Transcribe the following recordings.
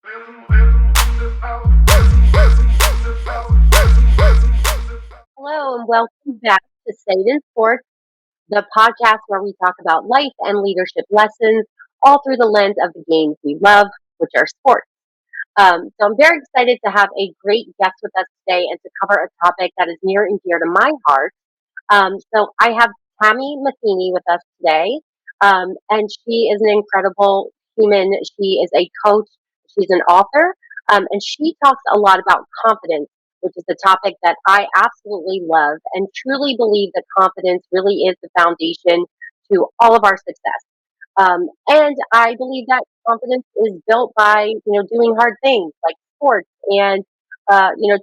Hello and welcome back to Stayed in Sports, the podcast where we talk about life and leadership lessons all through the lens of the games we love, which are sports. So I'm very excited to have a great guest with us today and to cover a topic that is near and dear to my heart. So I have Tammy Matheny with us today, and she is an incredible human. She is a coach, she's an author, and she talks a lot about confidence, which is a topic that I absolutely love and truly believe that confidence really is the foundation to all of our success. And I believe that confidence is built by, doing hard things like sports and,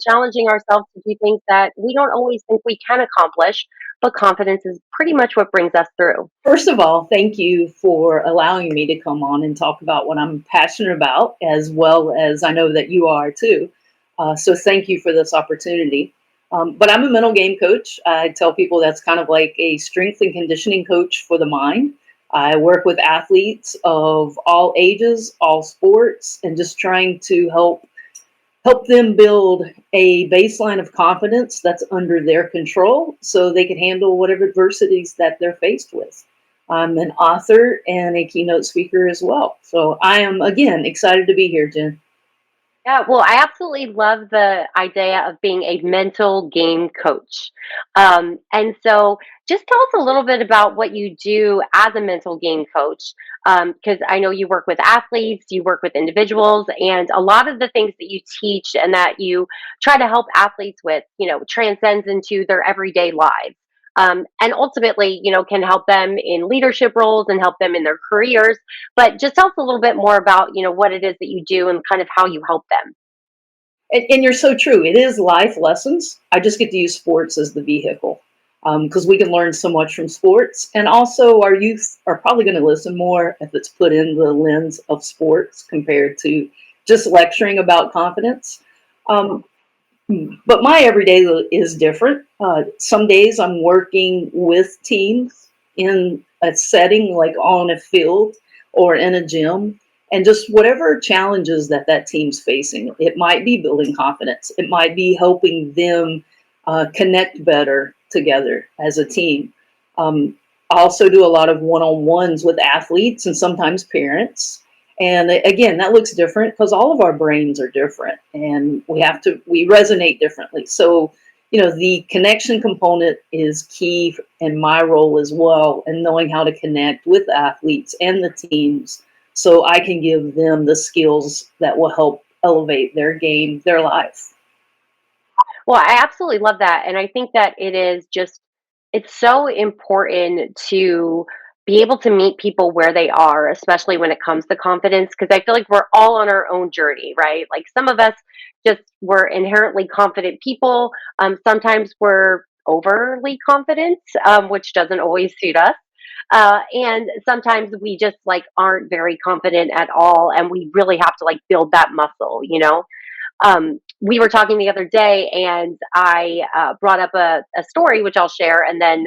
challenging ourselves to do things that we don't always think we can accomplish, but confidence is pretty much what brings us through. First of all, thank you for allowing me to come on and talk about what I'm passionate about, as well as I know that you are too. So thank you for this opportunity. But I'm a mental game coach. I tell people that's kind of like a strength and conditioning coach for the mind. I work with athletes of all ages, all sports, and just trying to help them build a baseline of confidence that's under their control so they can handle whatever adversities that they're faced with. I'm an author and a keynote speaker as well. So I am, again, excited to be here, Jen. Yeah, well, I absolutely love the idea of being a mental game coach. And so just tell us a little bit about what you do as a mental game coach, because I know you work with athletes, you work with individuals, and a lot of the things that you teach and that you try to help athletes with, transcends into their everyday lives. And ultimately, can help them in leadership roles and help them in their careers. But just tell us a little bit more about, what it is that you do and kind of how you help them. And you're so true. It is life lessons. I just get to use sports as the vehicle because we can learn so much from sports. And also, our youth are probably going to listen more if it's put in the lens of sports compared to just lecturing about confidence. Um, but my everyday is different. Some days I'm working with teams in a setting like on a field or in a gym, and just whatever challenges that team's facing. It might be building confidence. It might be helping them connect better together as a team. I also do a lot of one-on-ones with athletes and sometimes parents. And again, that looks different because all of our brains are different and we resonate differently. So, the connection component is key in my role as well, and knowing how to connect with athletes and the teams so I can give them the skills that will help elevate their game, their life. Well, I absolutely love that. And I think that it's so important to be able to meet people where they are, especially when it comes to confidence, because I feel like we're all on our own journey, right? Like some of us we're inherently confident people. Sometimes we're overly confident, which doesn't always suit us. And sometimes we just like aren't very confident at all. And we really have to like build that muscle. We were talking the other day, and I brought up a story, which I'll share, and then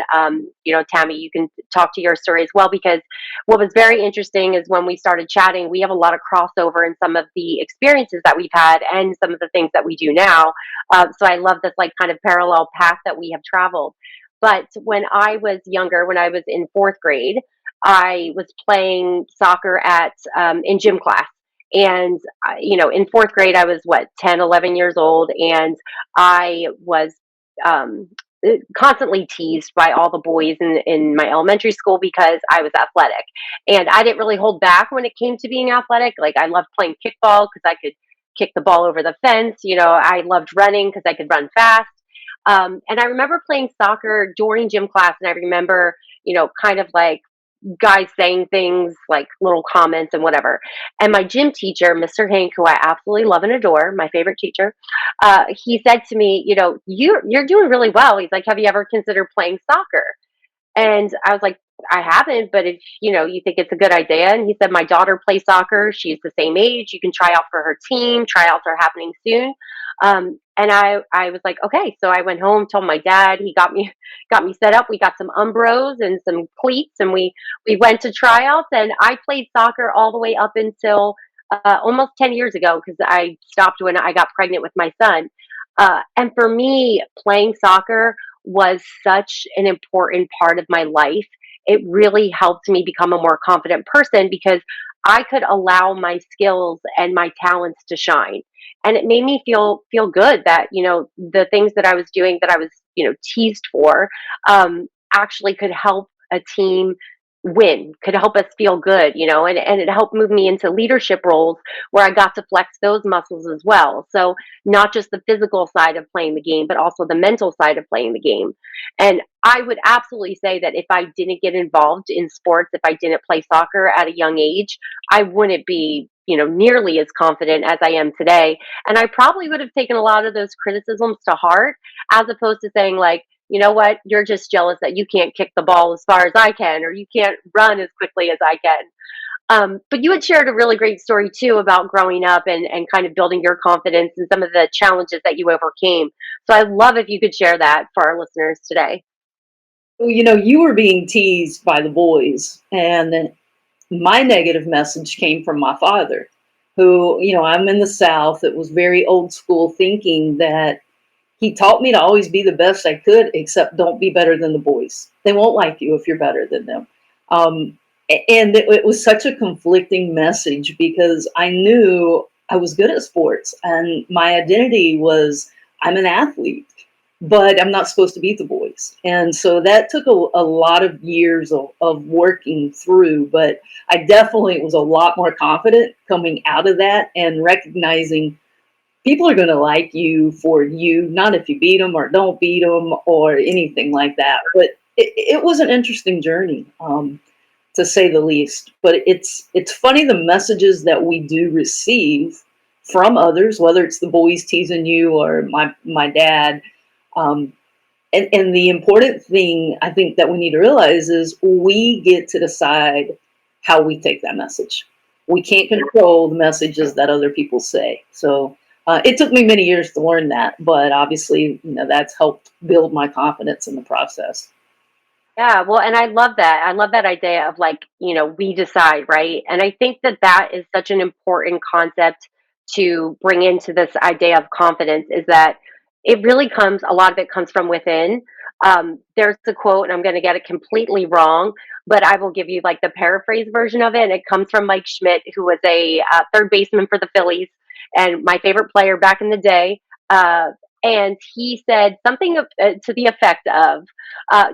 Tammy, you can talk to your story as well. Because what was very interesting is when we started chatting, we have a lot of crossover in some of the experiences that we've had and some of the things that we do now. So I love this like kind of parallel path that we have traveled. But when I was younger, when I was in fourth grade, I was playing soccer at in gym class, and in fourth grade I was what, 10, 11 years old, and I was um, constantly teased by all the boys in my elementary school because I was athletic, and I didn't really hold back when it came to being athletic. Like I loved playing kickball because I could kick the ball over the fence. I loved running because I could run fast. And I remember playing soccer during gym class, and I remember, kind of like guys saying things like little comments and whatever. And my gym teacher, Mr. Hank, who I absolutely love and adore, my favorite teacher, he said to me, you're doing really well. He's like, have you ever considered playing soccer? And I was like, I haven't, but if you think it's a good idea. And he said, my daughter plays soccer. She's the same age. You can try out for her team. Tryouts are happening soon. And I was like, okay. So I went home, told my dad. He got me set up. We got some Umbros and some cleats, and we went to tryouts. And I played soccer all the way up until almost 10 years ago because I stopped when I got pregnant with my son. And for me, playing soccer was such an important part of my life. It really helped me become a more confident person because I could allow my skills and my talents to shine. And it made me feel good that, the things that I was doing that I was, teased for, actually could help a team win, could help us feel good, and it helped move me into leadership roles where I got to flex those muscles as well. So not just the physical side of playing the game, but also the mental side of playing the game. And I would absolutely say that if I didn't get involved in sports, if I didn't play soccer at a young age, I wouldn't be, nearly as confident as I am today. And I probably would have taken a lot of those criticisms to heart, as opposed to saying, like, you know what, you're just jealous that you can't kick the ball as far as I can, or you can't run as quickly as I can. But you had shared a really great story too about growing up and kind of building your confidence and some of the challenges that you overcame. So I love if you could share that for our listeners today. Well, you were being teased by the boys, and then my negative message came from my father, who, I'm in the South. It was very old school thinking that he taught me to always be the best I could, except don't be better than the boys. They won't like you if you're better than them. Um, and it was such a conflicting message because I knew I was good at sports and my identity was I'm an athlete, but I'm not supposed to beat the boys. And so that took a lot of years of working through, but I definitely was a lot more confident coming out of that and recognizing people are going to like you for you, not if you beat them or don't beat them or anything like that. But it was an interesting journey, to say the least. But it's funny the messages that we do receive from others, whether it's the boys teasing you or my dad. Um, and the important thing I think that we need to realize is we get to decide how we take that message. We can't control the messages that other people say. So it took me many years to learn that, but obviously, that's helped build my confidence in the process. Yeah, well, and I love that. I love that idea of, like, we decide, right? And I think that that is such an important concept to bring into this idea of confidence, is that a lot of it comes from within. There's a quote, and I'm going to get it completely wrong, but I will give you like the paraphrase version of it. And it comes from Mike Schmidt, who was a third baseman for the Phillies and my favorite player back in the day. And he said something to the effect of,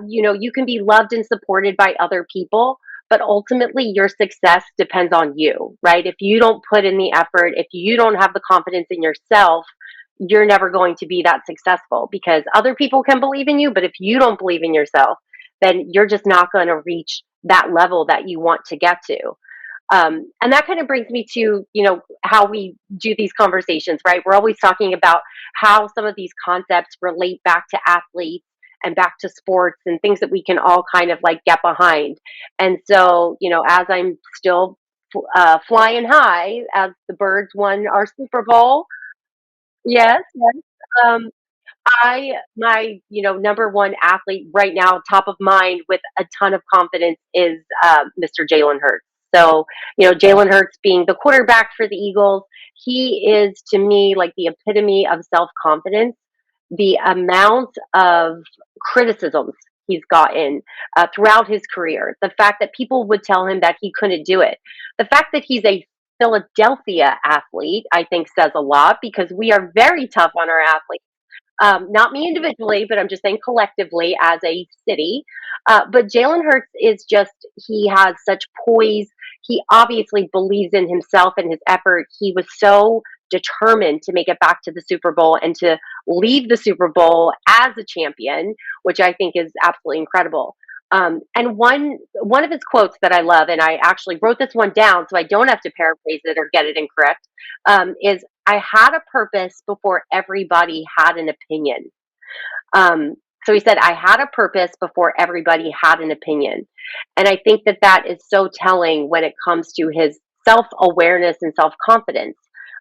you can be loved and supported by other people, but ultimately your success depends on you, right? If you don't put in the effort, if you don't have the confidence in yourself, you're never going to be that successful because other people can believe in you. But if you don't believe in yourself, then you're just not going to reach that level that you want to get to. And that kind of brings me to, how we do these conversations, right? We're always talking about how some of these concepts relate back to athletes and back to sports and things that we can all kind of like get behind. And so, as I'm still flying high as the Birds won our Super Bowl, yes, yes. Um, my, number one athlete right now, top of mind with a ton of confidence is Mr. Jalen Hurts. So, Jalen Hurts being the quarterback for the Eagles, he is to me like the epitome of self confidence. The amount of criticisms he's gotten throughout his career, the fact that people would tell him that he couldn't do it, the fact that he's a Philadelphia athlete, I think says a lot because we are very tough on our athletes, not me individually, but I'm just saying collectively as a city. But Jalen Hurts is just, he has such poise. He obviously believes in himself and his effort. He was so determined to make it back to the Super Bowl and to leave the Super Bowl as a champion, which I think is absolutely incredible. And one of his quotes that I love, and I actually wrote this one down so I don't have to paraphrase it or get it incorrect, is I had a purpose before everybody had an opinion. Um, so he said, I had a purpose before everybody had an opinion. And I think that that is so telling when it comes to his self awareness and self confidence.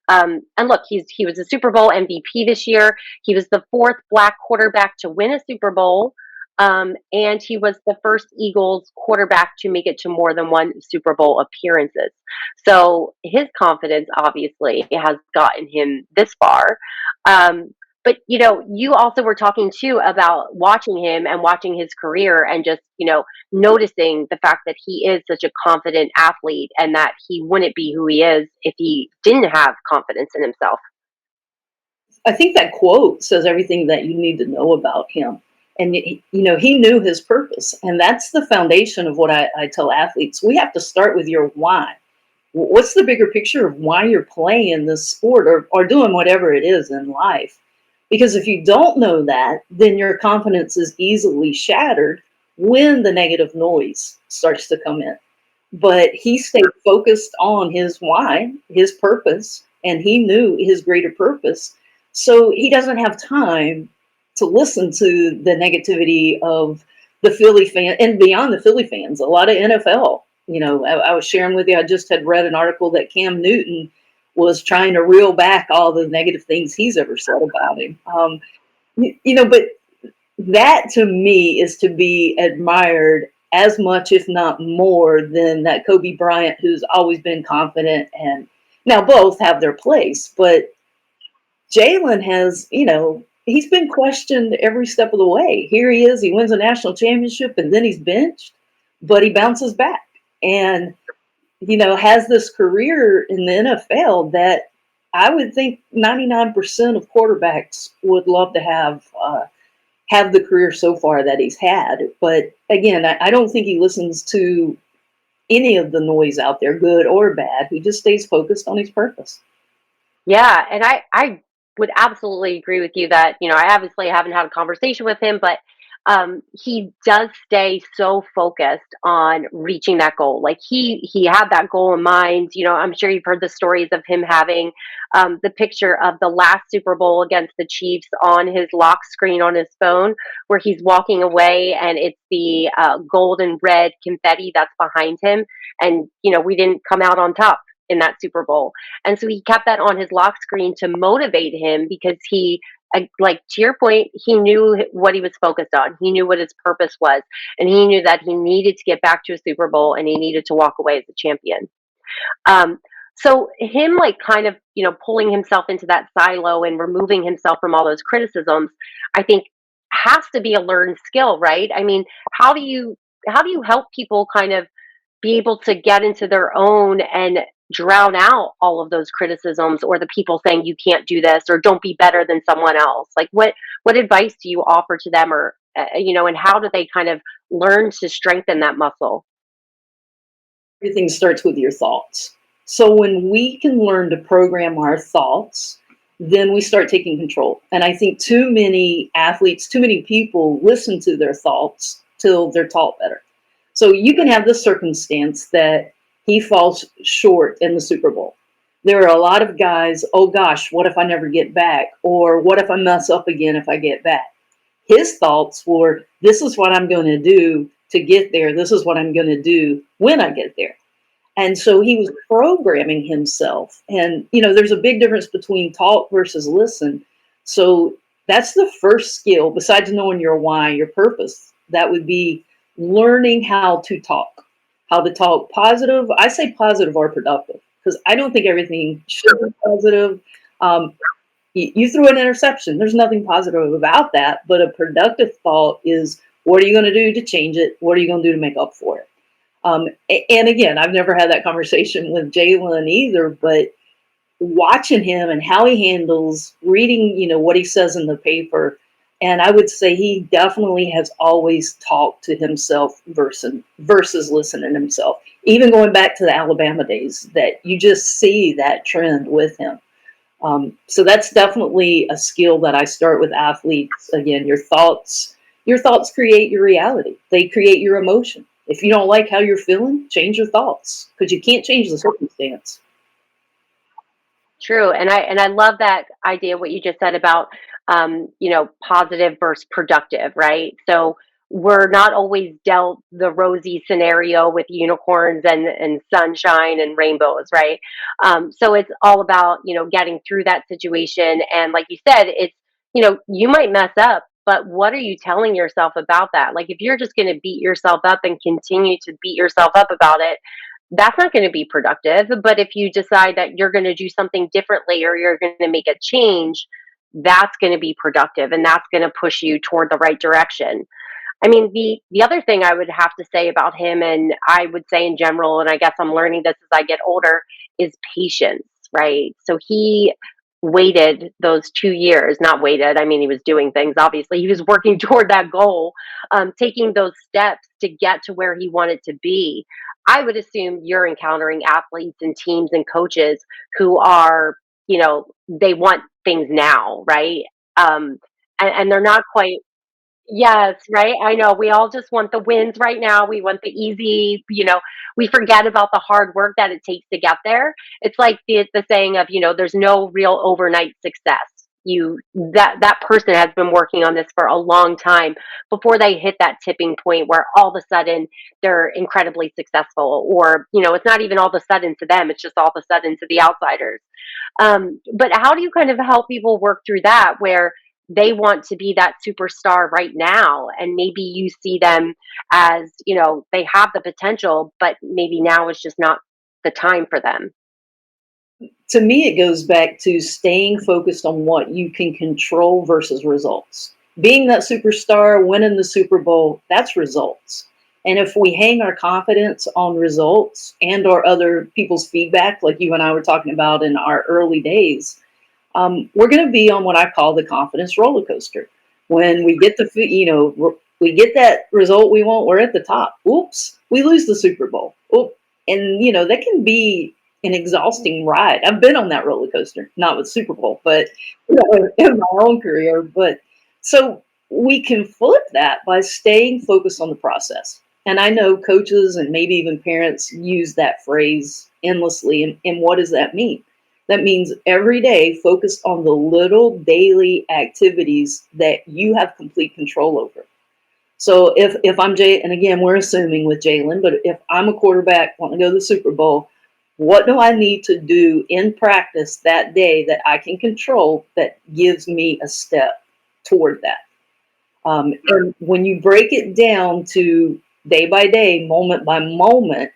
And look, he was a Super Bowl MVP this year. He was the fourth black quarterback to win a Super Bowl. And he was the first Eagles quarterback to make it to more than one Super Bowl appearances. So his confidence obviously has gotten him this far. Um, but you also were talking too about watching him and watching his career and just noticing the fact that he is such a confident athlete and that he wouldn't be who he is if he didn't have confidence in himself. I think that quote says everything that you need to know about him. And he knew his purpose, and that's the foundation of what I tell athletes. We have to start with your why. What's the bigger picture of why you're playing this sport or doing whatever it is in life? Because if you don't know that, then your confidence is easily shattered when the negative noise starts to come in. But he stayed focused on his why, his purpose, and he knew his greater purpose. So he doesn't have time to listen to the negativity of the Philly fan and beyond the Philly fans, a lot of NFL. I was sharing with you, I just had read an article that Cam Newton was trying to reel back all the negative things he's ever said about him. But that to me is to be admired as much, if not more, than that Kobe Bryant, who's always been confident. And now both have their place, but Jalen has, he's been questioned every step of the way. Here he is, he wins a national championship, and then he's benched, but he bounces back and, has this career in the NFL that I would think 99% of quarterbacks would love to have the career so far that he's had. But again, I don't think he listens to any of the noise out there, good or bad. He just stays focused on his purpose. Yeah, and I would absolutely agree with you that, I obviously haven't had a conversation with him, but he does stay so focused on reaching that goal. Like he had that goal in mind. I'm sure you've heard the stories of him having the picture of the last Super Bowl against the Chiefs on his lock screen on his phone, where he's walking away and it's the gold and red confetti that's behind him, and we didn't come out on top in that Super Bowl. And so he kept that on his lock screen to motivate him because like to your point, he knew what he was focused on. He knew what his purpose was. And he knew that he needed to get back to a Super Bowl and he needed to walk away as a champion. Um, so him like kind of, pulling himself into that silo and removing himself from all those criticisms, I think has to be a learned skill, right? I mean, how do you help people kind of be able to get into their own and drown out all of those criticisms or the people saying you can't do this or don't be better than someone else? Like what advice do you offer to them, or and how do they kind of learn to strengthen that muscle? Everything starts with your thoughts. So when we can learn to program our thoughts, then we start taking control. And I think too many athletes, too many people listen to their thoughts till they're taught better. So you can have this circumstance that he falls short in the Super Bowl. There are a lot of guys, oh gosh, what if I never get back? Or what if I mess up again if I get back? His thoughts were, this is what I'm going to do to get there. This is what I'm going to do when I get there. And so he was programming himself. And, there's a big difference between talk versus listen. So that's the first skill, besides knowing your why, your purpose. That would be learning how to talk positive. I say positive or productive because I don't think everything should be positive. Um, you threw an interception. There's nothing positive about that. But a productive thought is, what are you going to do to change it? What are you going to do to make up for it? And again, I've never had that conversation with Jalen either, but watching him and how he handles reading, what he says in the paper. And I would say he definitely has always talked to himself versus listening to himself. Even going back to the Alabama days, that you just see that trend with him. So that's definitely a skill that I start with athletes. Again, your thoughts create your reality. They create your emotion. If you don't like how you're feeling, change your thoughts because you can't change the circumstance. True, and I love that idea what you just said about positive versus productive, right? So we're not always dealt the rosy scenario with unicorns and sunshine and rainbows, right? So it's all about getting through that situation, and like you said, it's you might mess up, but what are you telling yourself about that? Like, if you're just going to beat yourself up and continue to beat yourself up about it, that's not going to be productive. But if you decide that you're going to do something differently or you're going to make a change, that's going to be productive and that's going to push you toward the right direction. I mean, the other thing I would have to say about him, and I would say in general, and I guess I'm learning this as I get older, is patience, right? So he waited those 2 years, not waited. I mean, he was doing things. Obviously, he was working toward that goal, taking those steps to get to where he wanted to be. I would assume you're encountering athletes and teams and coaches who are, they want things now, right? And they're not quite. Yes, right? I know, we all just want the wins right now, we want the easy, we forget about the hard work that it takes to get there. It's like the saying of, there's no real overnight success. That person has been working on this for a long time before they hit that tipping point where all of a sudden they're incredibly successful, or, it's not even all of a sudden to them, it's just all of a sudden to the outsiders. But how do you kind of help people work through that where they want to be that superstar right now, and maybe you see them as, they have the potential, but maybe now is just not the time for them? To me, it goes back to staying focused on what you can control versus results. Being that superstar, winning the Super Bowl, that's results. And if we hang our confidence on results and or other people's feedback, like you and I were talking about in our early days, we're going to be on what I call the confidence roller coaster. When we get we get that result we want, we're at the top. Oops, we lose the Super Bowl. Oop. And that can be an exhausting ride. I've been on that roller coaster, not with Super Bowl, but in my own career. But so we can flip that by staying focused on the process. And I know coaches and maybe even parents use that phrase endlessly. And what does that mean? That means every day focus on the little daily activities that you have complete control over. So if I'm Jay, and again, we're assuming with Jalen, but if I'm a quarterback wanting to go to the Super Bowl, what do I need to do in practice that day that I can control that gives me a step toward that? And when you break it down to day by day, moment by moment,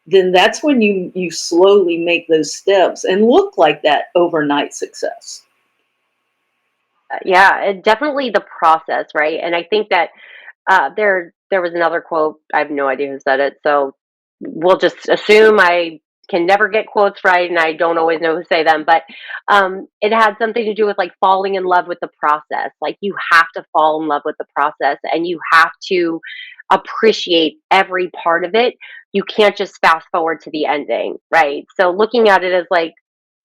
then that's when you slowly make those steps and look like that overnight success. Yeah, definitely the process, right? And I think that there was another quote. I have no idea who said it, so we'll just assume I can never get quotes right, and I don't always know who say them. But it had something to do with like falling in love with the process. Like you have to fall in love with the process, and you have to appreciate every part of it. You can't just fast forward to the ending, right? So looking at it as like,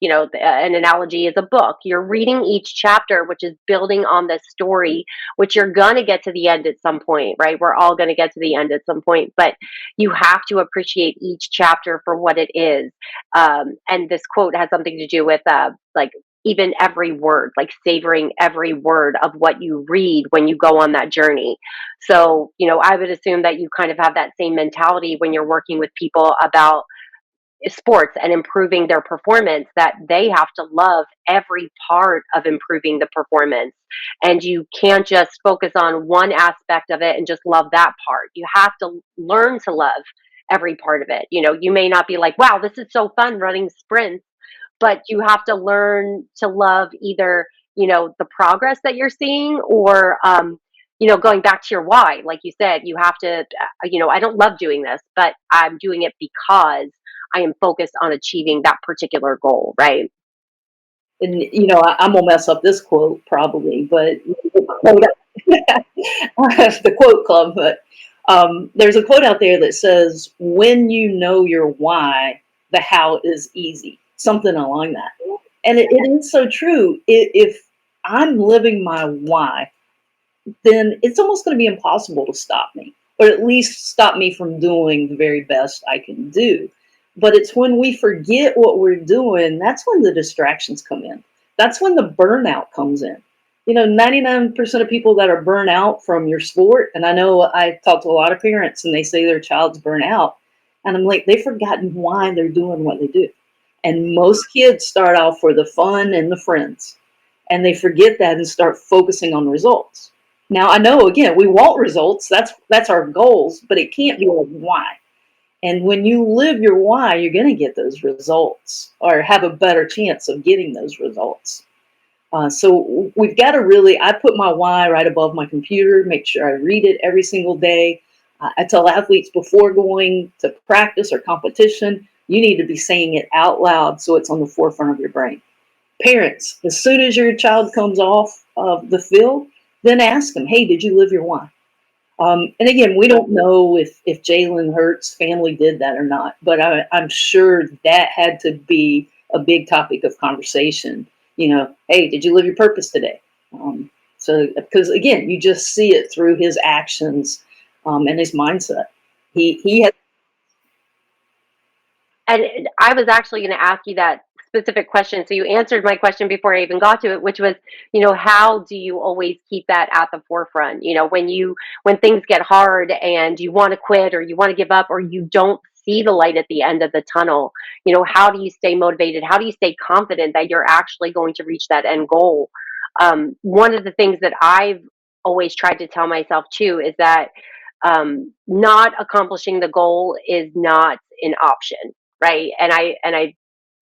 an analogy is a book. You're reading each chapter, which is building on this story, which you're going to get to the end at some point, right? We're all going to get to the end at some point, but you have to appreciate each chapter for what it is. And this quote has something to do with like even every word, like savoring every word of what you read when you go on that journey. So, I would assume that you kind of have that same mentality when you're working with people about sports and improving their performance, that they have to love every part of improving the performance, and you can't just focus on one aspect of it and just love that part. You have to learn to love every part of it. You may not be like, wow, this is so fun running sprints, but you have to learn to love either, the progress that you're seeing, or going back to your why. Like you said, you have to, I don't love doing this, but I'm doing it because I am focused on achieving that particular goal, right? And I'm gonna mess up this quote probably, but the quote club. But there's a quote out there that says, "When you know your why, the how is easy." Something along that, and it is so true. If I'm living my why, then it's almost going to be impossible to stop me, or at least stop me from doing the very best I can do. But it's when we forget what we're doing, that's when the distractions come in. That's when the burnout comes in. 99% of people that are burnt out from your sport, and I know I talk to a lot of parents and they say their child's burnt out, and I'm like, they've forgotten why they're doing what they do. And most kids start off for the fun and the friends, and they forget that and start focusing on results. Now I know again we want results. That's our goals, but it can't be like why. And when you live your why, you're going to get those results or have a better chance of getting those results. So we've got to really, I put my why right above my computer, make sure I read it every single day. I tell athletes before going to practice or competition, you need to be saying it out loud so it's on the forefront of your brain. Parents, as soon as your child comes off of the field, then ask them, hey, did you live your why? And again, we don't know if Jalen Hurts' family did that or not, but I'm sure that had to be a big topic of conversation. You know, hey, did you live your purpose today? So, because again, you just see it through his actions and his mindset. He has. And I was actually going to ask you that specific question. So you answered my question before I even got to it, which was, how do you always keep that at the forefront? When things get hard and you want to quit or you want to give up or you don't see the light at the end of the tunnel, how do you stay motivated? How do you stay confident that you're actually going to reach that end goal? One of the things that I've always tried to tell myself too is that not accomplishing the goal is not an option, right? And I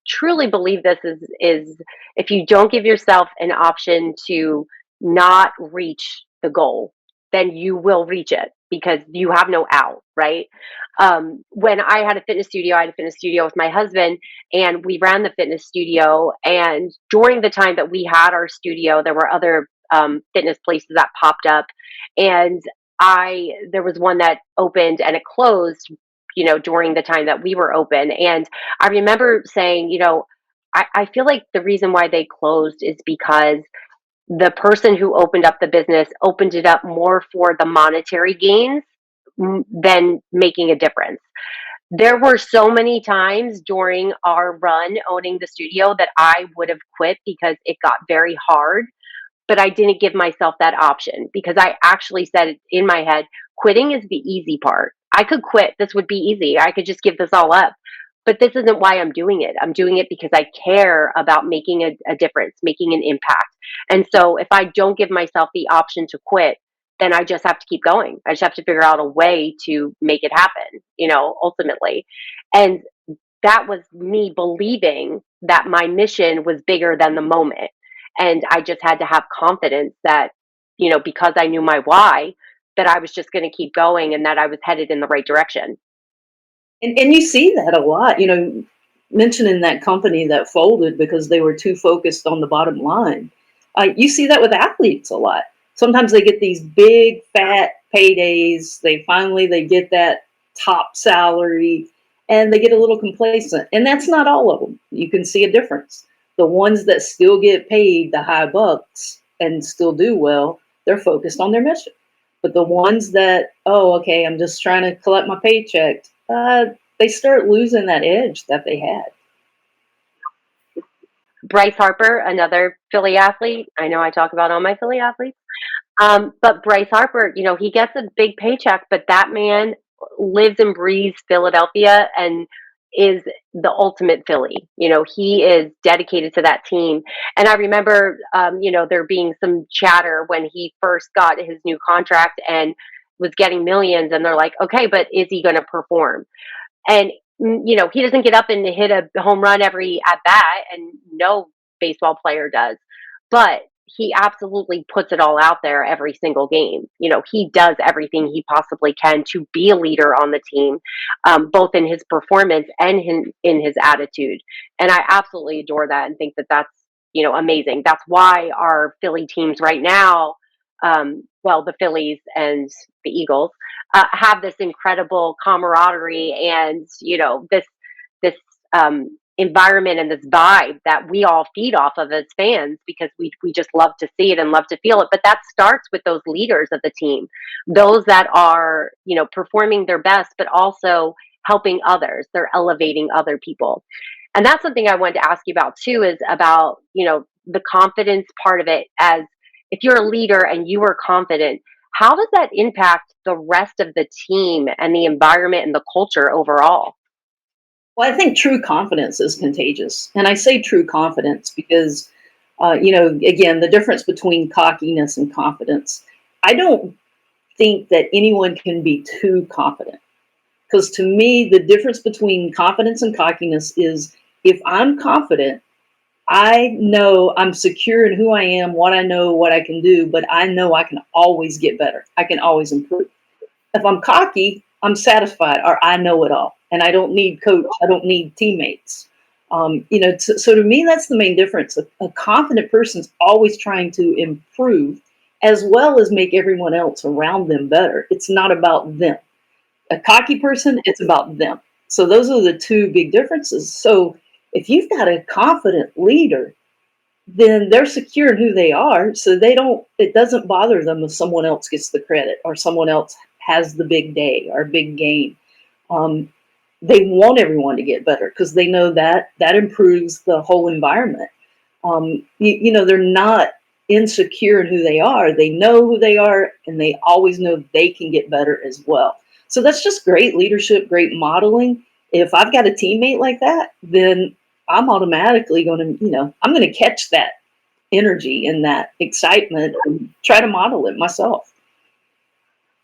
truly believe this is if you don't give yourself an option to not reach the goal, then you will reach it because you have no out, right? When I had a fitness studio with my husband, and we ran the fitness studio. And during the time that we had our studio, there were other fitness places that popped up, and I there was one that opened and it closed, during the time that we were open. And I remember saying, I feel like the reason why they closed is because the person who opened up the business opened it up more for the monetary gains than making a difference. There were so many times during our run owning the studio that I would have quit because it got very hard, but I didn't give myself that option because I actually said in my head, quitting is the easy part. I could quit. This would be easy. I could just give this all up. But this isn't why I'm doing it. I'm doing it because I care about making a difference, making an impact. And so if I don't give myself the option to quit, then I just have to keep going. I just have to figure out a way to make it happen, ultimately. And that was me believing that my mission was bigger than the moment. And I just had to have confidence that, because I knew my why, that I was just going to keep going and that I was headed in the right direction. And you see that a lot, mentioning that company that folded because they were too focused on the bottom line. You see that with athletes a lot. Sometimes they get these big fat paydays. They get that top salary, and they get a little complacent. And that's not all of them. You can see a difference. The ones that still get paid the high bucks and still do well, they're focused on their mission. But the ones that, oh, okay, I'm just trying to collect my paycheck, they start losing that edge that they had. Bryce Harper, another Philly athlete. I know I talk about all my Philly athletes. But Bryce Harper, he gets a big paycheck, but that man lives and breathes Philadelphia and is the ultimate Philly. He is dedicated to that team. And I remember, there being some chatter when he first got his new contract and was getting millions. And they're like, okay, but is he going to perform? And he doesn't get up and hit a home run every at bat, and no baseball player does. But he absolutely puts it all out there every single game. He does everything he possibly can to be a leader on the team, both in his performance and in his attitude. And I absolutely adore that and think that that's amazing. That's why our Philly teams right now, well, the Phillies and the Eagles, have this incredible camaraderie and this environment and this vibe that we all feed off of as fans because we just love to see it and love to feel it. But that starts with those leaders of the team, those that are performing their best, but also helping others. They're elevating other people. And that's something I wanted to ask you about too, is about the confidence part of it. As if you're a leader and you are confident, how does that impact the rest of the team and the environment and the culture overall? Well, I think true confidence is contagious. And I say true confidence because, again, the difference between cockiness and confidence. I don't think that anyone can be too confident. Because to me, the difference between confidence and cockiness is if I'm confident, I know I'm secure in who I am, what I know, what I can do, but I know I can always get better. I can always improve. If I'm cocky, I'm satisfied or I know it all and I don't need coach, I don't need teammates. So to me, that's the main difference. A confident person's always trying to improve as well as make everyone else around them better. It's not about them. A cocky person, it's about them. So those are the two big differences. So if you've got a confident leader, then they're secure in who they are. So it doesn't bother them if someone else gets the credit or someone else has the big day or big game. Um, they want everyone to get better because they know that that improves the whole environment. They're not insecure in who they are. They know who they are and they always know they can get better as well. So that's just great leadership, great modeling. If I've got a teammate like that, then I'm automatically going to, I'm going to catch that energy and that excitement and try to model it myself.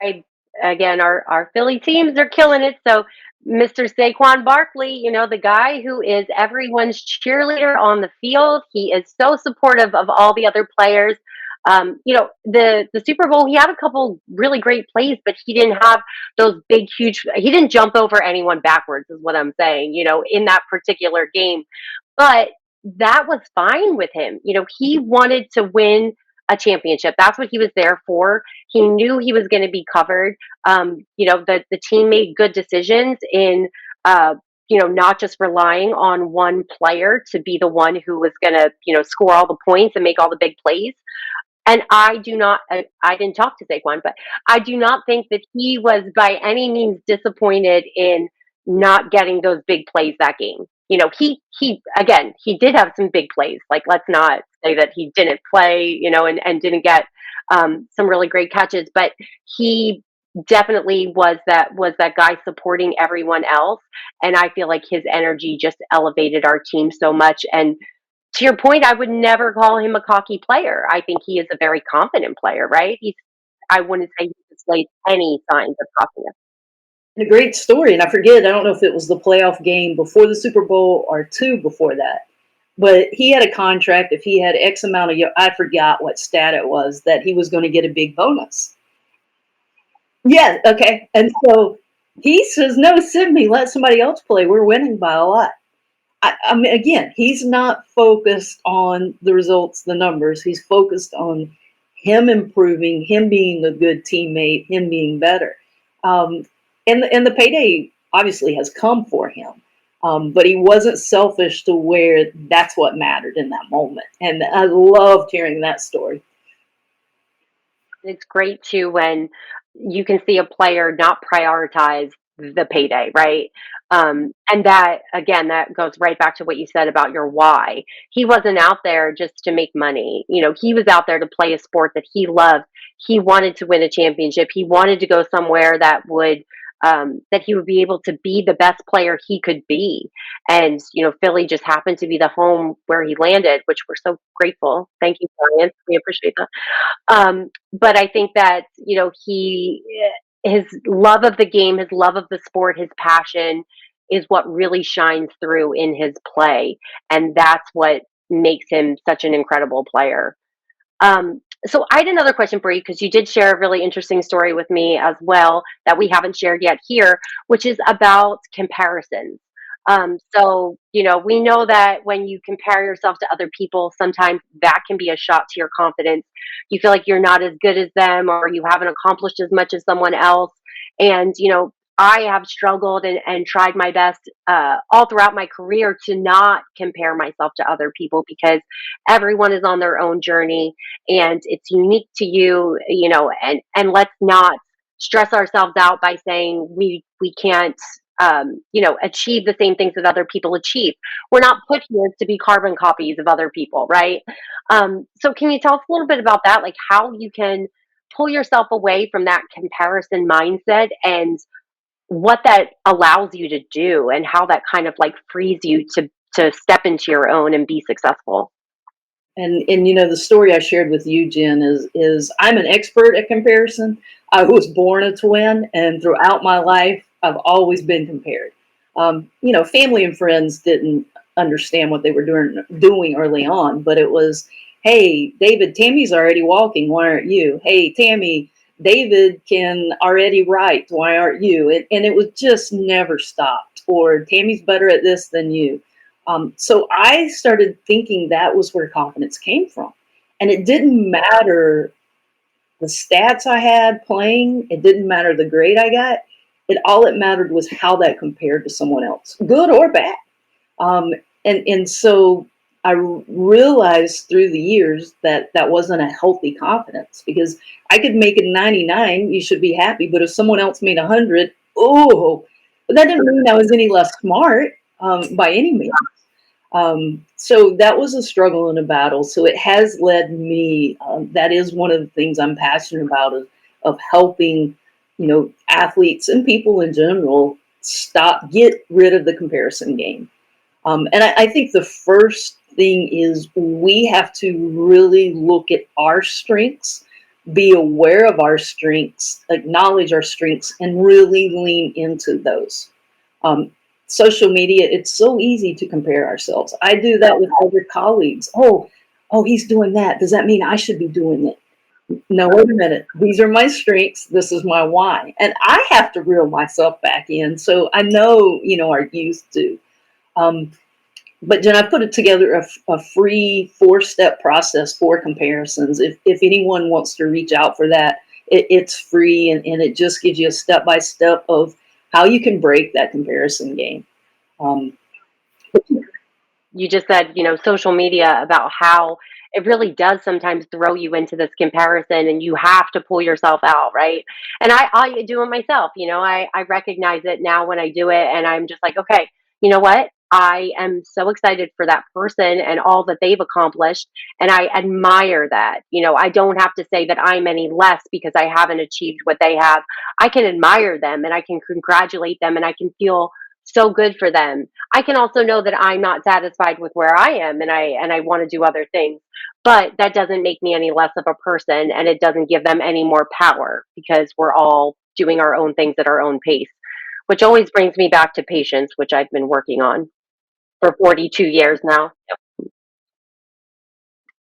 I again, our Philly teams are killing it. So Mr. Saquon Barkley, the guy who is everyone's cheerleader on the field. He is so supportive of all the other players. The Super Bowl, he had a couple really great plays, but he didn't have those big, huge. He didn't jump over anyone backwards, is what I'm saying. In that particular game, but that was fine with him. He wanted to win a championship. That's what he was there for. He knew he was going to be covered. The team made good decisions in, not just relying on one player to be the one who was going to, score all the points and make all the big plays. And I do not, I didn't talk to Saquon, but I do not think that he was by any means disappointed in not getting those big plays that game. Again, he did have some big plays. Like, let's not say that he didn't play, and didn't get some really great catches, but he definitely was that guy supporting everyone else. And I feel like his energy just elevated our team so much. And to your point, I would never call him a cocky player. I think he is a very confident player, right? I wouldn't say he displayed any signs of cockiness. And a great story. And I don't know if it was the playoff game before the Super Bowl or two before that, but he had a contract. If he had X amount of, I forgot what stat it was, that he was going to get a big bonus. Yeah, okay. And so he says, no, send me, let somebody else play. We're winning by a lot. I mean, again, he's not focused on the results, the numbers. He's focused on him improving, him being a good teammate, him being better. Um, and the payday obviously has come for him. But he wasn't selfish to where that's what mattered in that moment. And I loved hearing that story. It's great too when you can see a player not prioritize the payday, right? And that again, that goes right back to what you said about your why. He wasn't out there just to make money. He was out there to play a sport that he loved. He wanted to win a championship. He wanted to go somewhere that he would be able to be the best player he could be. And Philly just happened to be the home where he landed, which we're so grateful. Thank you, Giants. We appreciate that. But I think that his love of the game, his love of the sport, his passion is what really shines through in his play, and that's what makes him such an incredible player. So I had another question for you because you did share a really interesting story with me as well that we haven't shared yet here, which is about comparisons. So we know that when you compare yourself to other people, sometimes that can be a shot to your confidence. You feel like you're not as good as them or you haven't accomplished as much as someone else. And, I have struggled and tried my best all throughout my career to not compare myself to other people because everyone is on their own journey and it's unique to you, and let's not stress ourselves out by saying we can't achieve the same things that other people achieve. We're not put here to be carbon copies of other people, right? So can you tell us a little bit about that, like how you can pull yourself away from that comparison mindset and what that allows you to do and how that kind of like frees you to step into your own and be successful? And the story I shared with you, Jen, is I'm an expert at comparison. I was born a twin, and throughout my life, I've always been compared. Family and friends didn't understand what they were doing early on, but it was, hey, David, Tammy's already walking. Why aren't you? Hey, Tammy, David can already write. Why aren't you? And it was just never stopped. Or Tammy's better at this than you. So I started thinking that was where confidence came from. And it didn't matter the stats I had playing, it didn't matter the grade I got. It mattered was how that compared to someone else, good or bad. Um, and so I realized through the years that that wasn't a healthy confidence, because I could make a 99, you should be happy, but if someone else made 100, oh, but that didn't mean I was any less smart, by any means. So that was a struggle and a battle. So it has led me. That is one of the things I'm passionate about, of helping, athletes and people in general get rid of the comparison game. And I think the first thing is we have to really look at our strengths, be aware of our strengths, acknowledge our strengths, and really lean into those. Um, Social media, it's so easy to compare ourselves. I do that with other colleagues. Oh, he's doing that. Does that mean I should be doing it? No, wait a minute. These are my strengths. This is my why. And I have to reel myself back in. So I know, our youth do. Um, but Jen, I put it together a free 4-step process for comparisons. If anyone wants to reach out for that, it's free, and it just gives you a step by step of how you can break that comparison game. Um, You just said, social media, about how it really does sometimes throw you into this comparison and you have to pull yourself out, right? And I do it myself, I recognize it now when I do it, and I'm just like, okay, you know what? I am so excited for that person and all that they've accomplished. And I admire that. I don't have to say that I'm any less because I haven't achieved what they have. I can admire them and I can congratulate them and I can feel so good for them. I can also know that I'm not satisfied with where I am, and I want to do other things. But that doesn't make me any less of a person, and it doesn't give them any more power because we're all doing our own things at our own pace. Which always brings me back to patience, which I've been working on for 42 years now.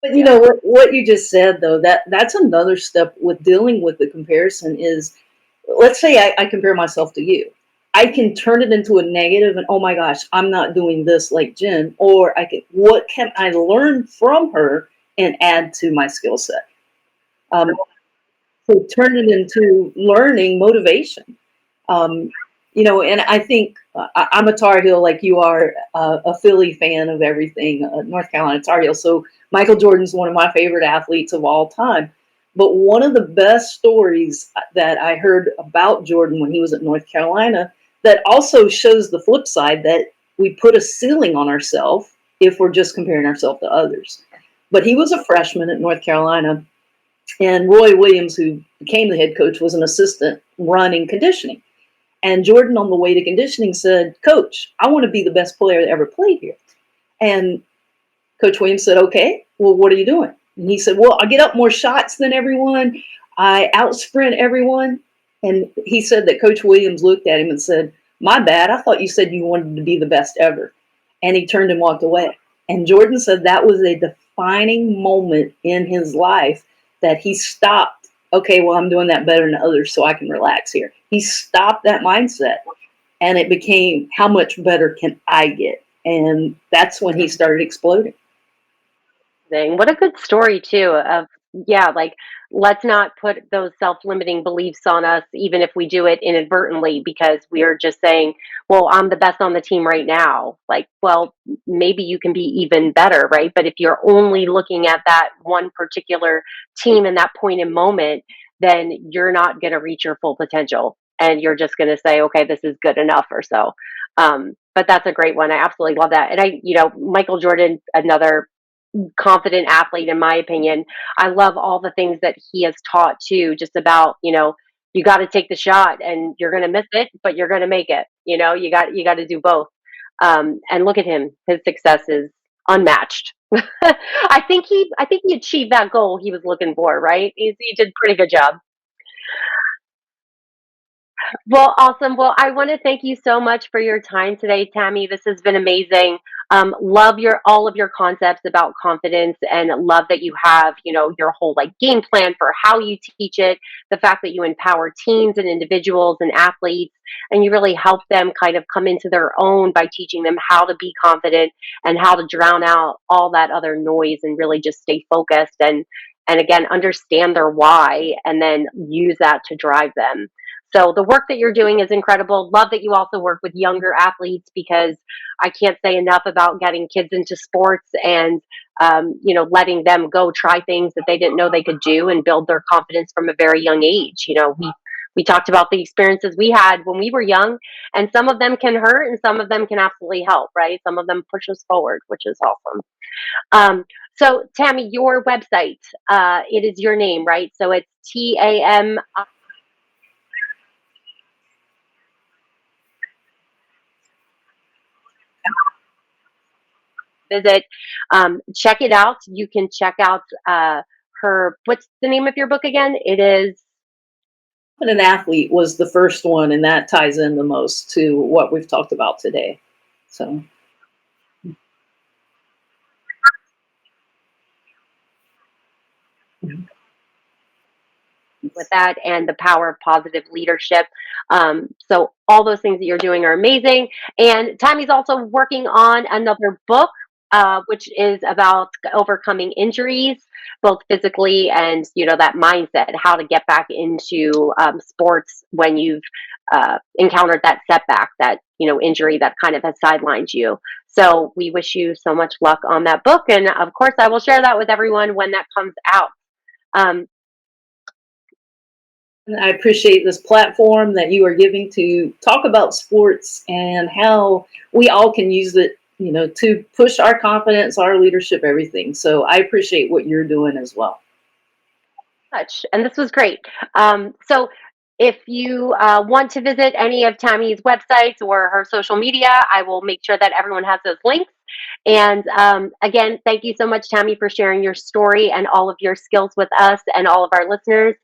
but Yeah. what you just said, though, that's another step with dealing with the comparison is, let's say I compare myself to you. I can turn it into a negative and, oh my gosh, I'm not doing this like Jen. Or what can I learn from her and add to my skill set? Um, so turn it into learning motivation. Um, and I think I'm a Tar Heel like you are, a Philly fan of everything, North Carolina Tar Heel. So Michael Jordan's one of my favorite athletes of all time. But one of the best stories that I heard about Jordan when he was at North Carolina, that also shows the flip side, that we put a ceiling on ourselves if we're just comparing ourselves to others. But he was a freshman at North Carolina, and Roy Williams, who became the head coach, was an assistant running conditioning. And Jordan, on the way to conditioning, said, Coach, I want to be the best player that ever played here. And Coach Williams said, okay, well, what are you doing? And he said, well, I get up more shots than everyone. I out sprint everyone. And he said that Coach Williams looked at him and said, my bad. I thought you said you wanted to be the best ever. And he turned and walked away. And Jordan said that was a defining moment in his life, that he stopped. Okay, well, I'm doing that better than others, so I can relax here. He stopped that mindset, and it became, how much better can I get? And that's when he started exploding. Thing. What a good story too of, yeah, like, let's not put those self-limiting beliefs on us even if we do it inadvertently because we are just saying, well, I'm the best on the team right now. Like, well, maybe you can be even better, right? But if you're only looking at that one particular team in that point in moment, then you're not going to reach your full potential and you're just going to say, okay, this is good enough or so. But that's a great one. I absolutely love that. And Michael Jordan, another confident athlete in my opinion. I love all the things that he has taught too, just about, you got to take the shot and you're going to miss it, but you're going to make it. You got to do both. And look at him. His success is unmatched. I think he achieved that goal he was looking for, right? He did a pretty good job. Well, awesome. Well, I want to thank you so much for your time today, Tammy. This has been amazing. Love your all of your concepts about confidence, and love that you have, your whole like game plan for how you teach it. The fact that you empower teams and individuals and athletes, and you really help them kind of come into their own by teaching them how to be confident and how to drown out all that other noise and really just stay focused and again understand their why and then use that to drive them. So the work that you're doing is incredible. Love that you also work with younger athletes because I can't say enough about getting kids into sports and letting them go try things that they didn't know they could do and build their confidence from a very young age. We talked about the experiences we had when we were young, and some of them can hurt and some of them can absolutely help, right? Some of them push us forward, which is awesome. So Tammy, your website, it is your name, right? So it's TAM visit. Check it out. You can check out her. What's the name of your book again? It is. But an athlete was the first one, and that ties in the most to what we've talked about today. So, With that and the power of positive leadership. So all those things that you're doing are amazing. And Tammy's also working on another book, which is about overcoming injuries, both physically and that mindset, how to get back into sports when you've encountered that setback, that injury that kind of has sidelined you. So we wish you so much luck on that book, and of course, I will share that with everyone when that comes out. Um, and I appreciate this platform that you are giving to talk about sports and how we all can use it, to push our confidence, our leadership, everything. So I appreciate what you're doing as well. Much, and this was great. So, if you want to visit any of Tammy's websites or her social media, I will make sure that everyone has those links. And again, thank you so much, Tammy, for sharing your story and all of your skills with us and all of our listeners.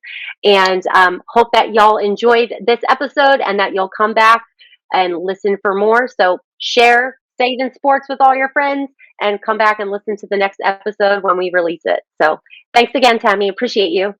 And hope that y'all enjoyed this episode and that you'll come back and listen for more. So, share Stayed in Sports with all your friends and come back and listen to the next episode when we release it. So, thanks again, Tammy. Appreciate you.